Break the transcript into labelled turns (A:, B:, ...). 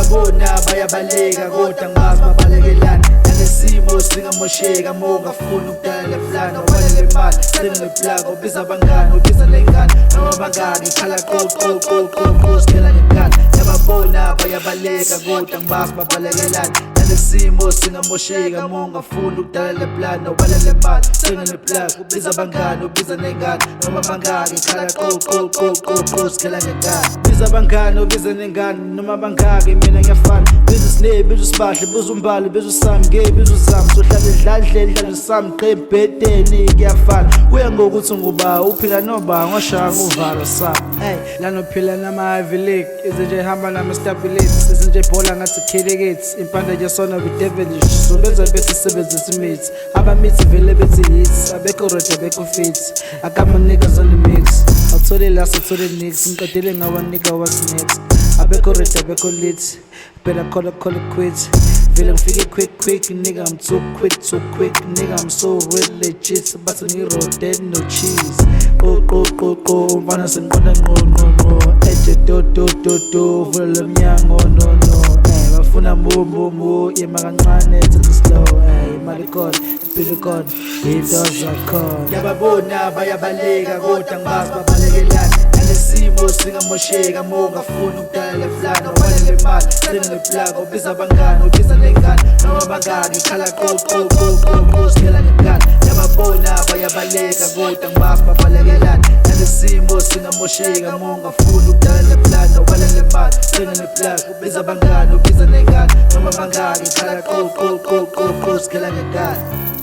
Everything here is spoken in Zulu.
A: Ngiyababona bayabaleka kodwa ngazi babalekelani. Nanesimo singamosheka uma ungafuni ukudala le plan. Awubalele imali sengile plug, ubiza abangani ubiza nengane noma abangani khala qo sikhela ngengane. Ngiyababona bayabaleka kodwa ngibazi babalekelani. Nanesimo singamosheka uma ungafuni ukudala le plan. Awubalele imali sengile plug, ubiza abangani ubiza nengane noma abangani khala qo sikhela ngengane. Biza abangani ubiza nengane noma abangaki mina ngiyafana. Biza Snake biza uSibahle biza uMbali biza uSami biza uZami. Sohlala idlala uSami qebheteni kuyafana. Kuya ngokuthi nguba uphila noba ngoshaya uvalo sami. Hey lana uphila nama Ivy League izinje ihamba nama stability izinje ibhola ngathi khelekethi impanda nje sona with devilish so benza bese sebenzisa imithi abamithi vele bethi hits abekho ready abekho fit akama niggas on the mix awuthole la sothole nix ngiqedele ngawanika what's next abekho ready abekho lit better call it quit vele ngifike quick nigga I'm too quick nigga I'm so real legit but ngirote no cheese qo mfana sengiqonda ngqo eje do vula lomnyango no bafuna mo yema kancane thethe slow imali khona impilo khona into zakhona. Ngiyababona bayabaleka kodwa ngibazi babalekelani. Nanesimo singamosheka uma ungafuni ukudala le plan. Awubalele imali sengile plug, ubiza abangani ubiza nengane noma abangani khala qo sikhela ngengane. Ngiyababona bayabaleka kodwa ngibazi babalekelani. Nanesimo singamosheka uma ungafuni ukudala le plan. Awubalele imali sengile plug, ubiza abangani ubiza nengane noma abangani khala qo sikhela ngengane.